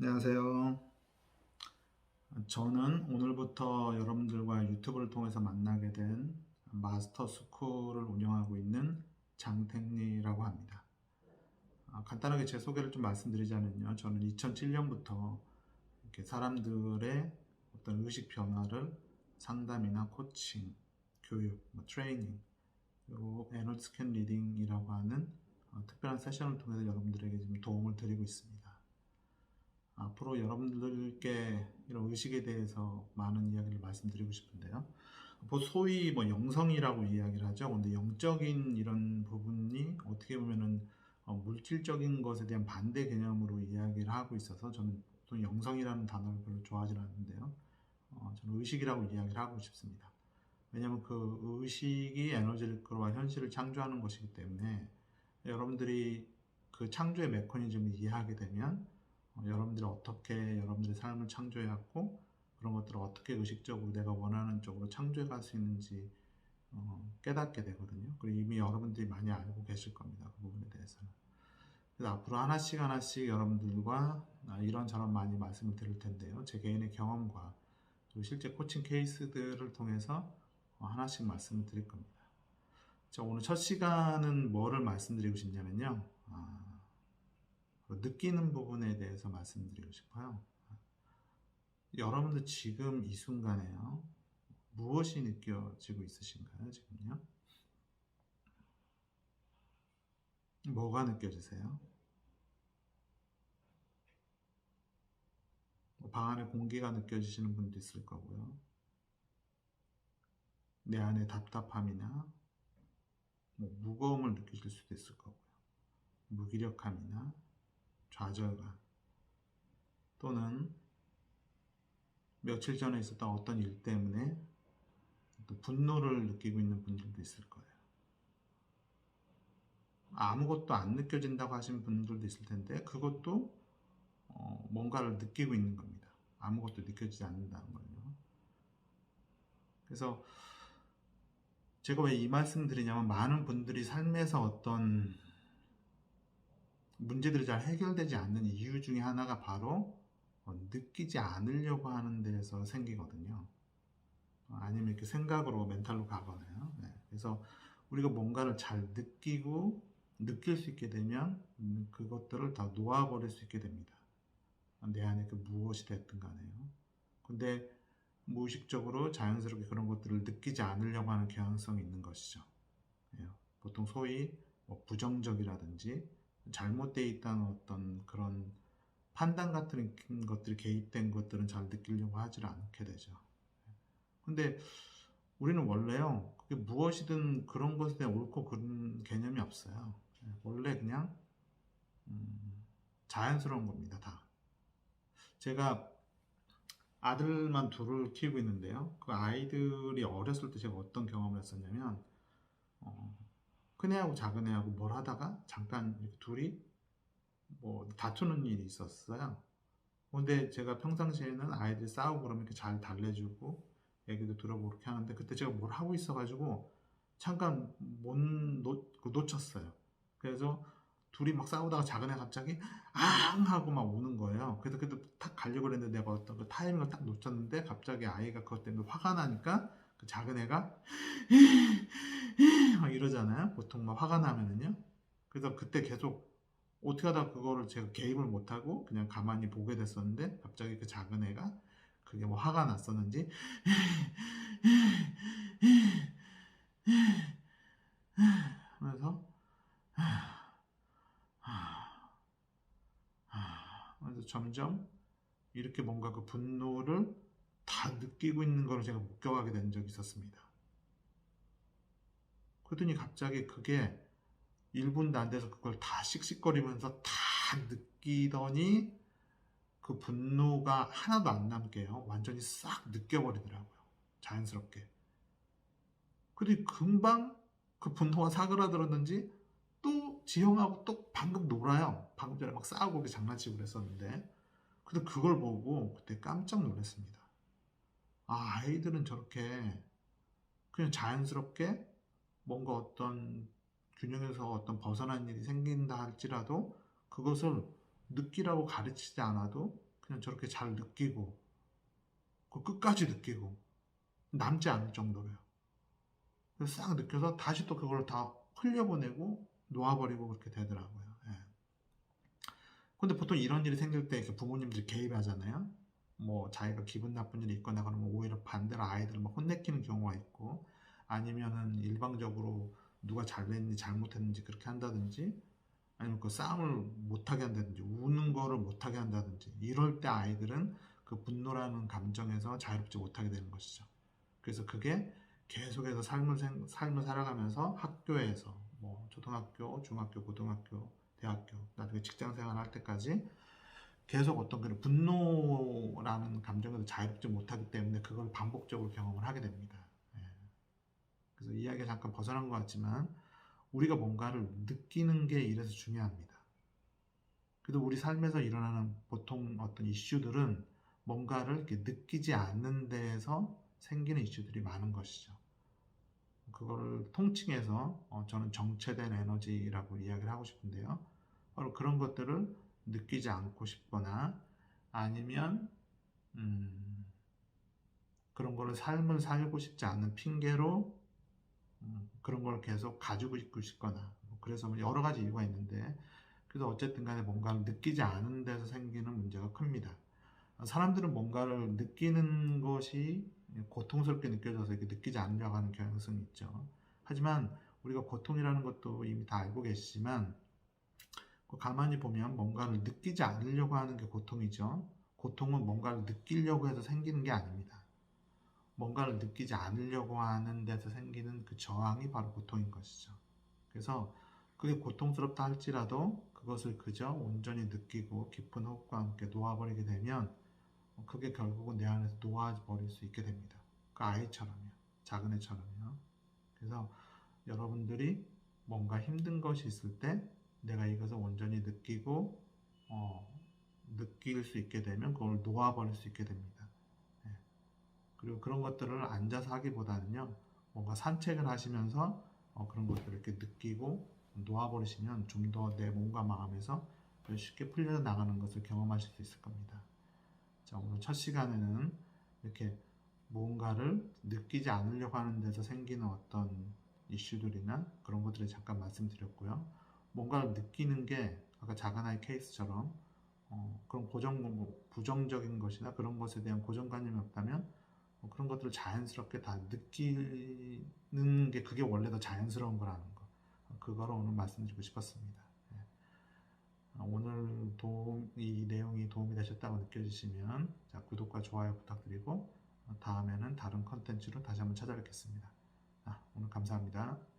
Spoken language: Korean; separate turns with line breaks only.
안녕하세요. 저는 오늘부터 여러분들과 유튜브를 통해서 만나게 된 마스터 스쿨을 운영하고 있는 장택리라고 합니다. 간단하게 제 소개를 좀 말씀드리자면요. 저는 2007년부터 이렇게 사람들의 어떤 의식 변화를 상담이나 코칭, 교육, 트레이닝, 그리고 에너지 스캔 리딩이라고 하는 특별한 세션을 통해서 여러분들에게 지금 도움을 드리고 있습니다. 앞으로 여러분들께 이런 의식에 대해서 많은 이야기를 말씀드리고 싶은데요. 소위 영성이라고 이야기를 하죠. 근데 영적인 이런 부분이 어떻게 보면은 물질적인 것에 대한 반대 개념으로 이야기를 하고 있어서 저는 또 영성이라는 단어를 별로 좋아하지 않는데요. 저는 의식이라고 이야기를 하고 싶습니다. 왜냐하면 그 의식이 에너지와 현실을 창조하는 것이기 때문에 여러분들이 그 창조의 메커니즘을 이해하게 되면 여러분들이 어떻게 여러분들의 삶을 창조해왔고 그런 것들을 어떻게 의식적으로 내가 원하는 쪽으로 창조해 갈 수 있는지 깨닫게 되거든요. 그리고 이미 여러분들이 많이 알고 계실 겁니다. 그 부분에 대해서는. 그래서 앞으로 하나씩 하나씩 여러분들과 이런저런 많이 말씀을 드릴 텐데요. 제 개인의 경험과 그리고 실제 코칭 케이스들을 통해서 하나씩 말씀을 드릴 겁니다. 자, 오늘 첫 시간은 뭐를 말씀드리고 싶냐면요. 느끼는 부분에 대해서 말씀드리고 싶어요. 여러분들 지금 이 순간에요. 무엇이 느껴지고 있으신가요? 지금요? 뭐가 느껴지세요? 방 안에 공기가 느껴지시는 분도 있을 거고요. 내 안에 답답함이나 무거움을 느끼실 수도 있을 거고요. 무기력함이나 좌절감 또는 며칠 전에 있었던 어떤 일 때문에 또 분노를 느끼고 있는 분들도 있을 거예요. 아무것도 안 느껴진다고 하시는 분들도 있을 텐데 그것도 뭔가를 느끼고 있는 겁니다. 아무것도 느껴지지 않는다는 거예요. 그래서 제가 왜 이 말씀 드리냐면 많은 분들이 삶에서 어떤 문제들이 잘 해결되지 않는 이유 중에 하나가 바로 느끼지 않으려고 하는 데서 생기거든요. 아니면 이렇게 생각으로 멘탈로 가거나요. 네. 그래서 우리가 뭔가를 잘 느끼고 느낄 수 있게 되면 그것들을 다 놓아버릴 수 있게 됩니다. 내 안에 그 무엇이 됐든 간에요. 근데 무의식적으로 자연스럽게 그런 것들을 느끼지 않으려고 하는 경향성이 있는 것이죠. 예. 보통 소위 부정적이라든지 잘못되어 있다는 어떤 그런 판단 같은 것들이 개입된 것들은 잘 느끼려고 하질 않게 되죠. 근데 우리는 원래요, 그게 무엇이든 그런 것에 대한 옳고 그른 개념이 없어요. 원래 그냥 자연스러운 겁니다, 다. 제가 아들만 둘을 키우고 있는데요. 그 아이들이 어렸을 때 제가 어떤 경험을 했었냐면, 큰 애하고 작은 애하고 뭘 하다가 잠깐 이렇게 둘이 다투는 일이 있었어요. 근데 제가 평상시에는 아이들이 싸우고 그러면 이렇게 잘 달래주고 얘기도 들어보고 그렇게 하는데 그때 제가 뭘 하고 있어가지고 잠깐 놓쳤어요. 그래서 둘이 막 싸우다가 작은 애 갑자기 앙 하고 막 우는 거예요. 그래서 그때 탁 가려고 했는데 내가 어떤 그 타이밍을 딱 놓쳤는데 갑자기 아이가 그것 때문에 화가 나니까 그 작은 애가 막 이러잖아요. 보통 막 화가 나면은요. 그래서 그때 계속 어떻게 하다 그거를 제가 개입을 못하고 그냥 가만히 보게 됐었는데 갑자기 그 작은 애가 그게 뭐 화가 났었는지 하면서 그래서 점점 이렇게 뭔가 그 분노를 다 느끼고 있는 걸 제가 목격하게 된 적이 있었습니다. 그러더니 갑자기 그게 1분도 안 돼서 그걸 다 씩씩거리면서 다 느끼더니 그 분노가 하나도 안 남게요. 완전히 싹 느껴버리더라고요. 자연스럽게. 그리고 금방 그 분노가 사그라들었는지 또 지형하고 또 방금 놀아요. 방금 전에 막 싸우고 장난치고 그랬었는데. 근데 그걸 보고 그때 깜짝 놀랐습니다. 아이들은 저렇게 그냥 자연스럽게 뭔가 어떤 균형에서 벗어난 일이 생긴다 할지라도 그것을 느끼라고 가르치지 않아도 그냥 저렇게 잘 느끼고 그 끝까지 느끼고 남지 않을 정도로요. 그래서 싹 느껴서 다시 또 그걸 다 흘려보내고 놓아버리고 그렇게 되더라고요. 예. 근데 보통 이런 일이 생길 때 부모님들이 개입하잖아요. 뭐 자기가 기분 나쁜 일이 있거나 그러면 오히려 반대로 아이들을 막 혼내키는 경우가 있고, 아니면은 일방적으로 누가 잘했는지 잘못했는지 그렇게 한다든지, 아니면 그 싸움을 못하게 한다든지 우는 거를 못하게 한다든지, 이럴 때 아이들은 그 분노라는 감정에서 자유롭지 못하게 되는 것이죠. 그래서 그게 계속해서 삶을 살아가면서 학교에서 뭐 초등학교, 중학교, 고등학교, 대학교, 나중에 직장 생활할 때까지 계속 어떤 그런 분노라는 감정에서 자유롭지 못하기 때문에 그걸 반복적으로 경험을 하게 됩니다. 예. 그래서 이야기가 잠깐 벗어난 것 같지만 우리가 뭔가를 느끼는 게 이래서 중요합니다. 그래도 우리 삶에서 일어나는 보통 어떤 이슈들은 뭔가를 이렇게 느끼지 않는 데에서 생기는 이슈들이 많은 것이죠. 그거를 통칭해서 저는 정체된 에너지라고 이야기를 하고 싶은데요. 바로 그런 것들을 느끼지 않고 싶거나 아니면 그런 거를 삶을 살고 싶지 않는 핑계로 그런 걸 계속 가지고 있고 싶거나 그래서 여러 가지 이유가 있는데, 그래서 어쨌든 간에 뭔가를 느끼지 않은 데서 생기는 문제가 큽니다. 사람들은 뭔가를 느끼는 것이 고통스럽게 느껴져서 이렇게 느끼지 않으려고 하는 경향성이 있죠. 하지만 우리가 고통이라는 것도 이미 다 알고 계시지만 가만히 보면 뭔가를 느끼지 않으려고 하는 게 고통이죠. 고통은 뭔가를 느끼려고 해서 생기는 게 아닙니다. 뭔가를 느끼지 않으려고 하는 데서 생기는 그 저항이 바로 고통인 것이죠. 그래서 그게 고통스럽다 할지라도 그것을 그저 온전히 느끼고 깊은 호흡과 함께 놓아버리게 되면 그게 결국은 내 안에서 놓아버릴 수 있게 됩니다. 그 아이처럼요. 작은 애처럼요. 그래서 여러분들이 뭔가 힘든 것이 있을 때 내가 이것을 온전히 느끼고 느낄 수 있게 되면 그걸 놓아버릴 수 있게 됩니다. 예. 그리고 그런 것들을 앉아서 하기보다는요, 뭔가 산책을 하시면서 그런 것들을 이렇게 느끼고 놓아버리시면 좀 더 내 몸과 마음에서 쉽게 풀려 나가는 것을 경험하실 수 있을 겁니다. 자, 오늘 첫 시간에는 이렇게 무언가를 느끼지 않으려고 하는 데서 생기는 어떤 이슈들이나 그런 것들을 잠깐 말씀드렸고요. 뭔가를 느끼는 게 아까 작은 아이 케이스처럼 그런 부정적인 것이나 그런 것에 대한 고정관념이 없다면 그런 것들을 자연스럽게 다 느끼는 게 그게 원래 더 자연스러운 거라는 거, 그거를 오늘 말씀드리고 싶었습니다. 오늘 이 내용이 도움이 되셨다고 느껴지시면 구독과 좋아요 부탁드리고 다음에는 다른 컨텐츠로 다시 한번 찾아뵙겠습니다. 오늘 감사합니다.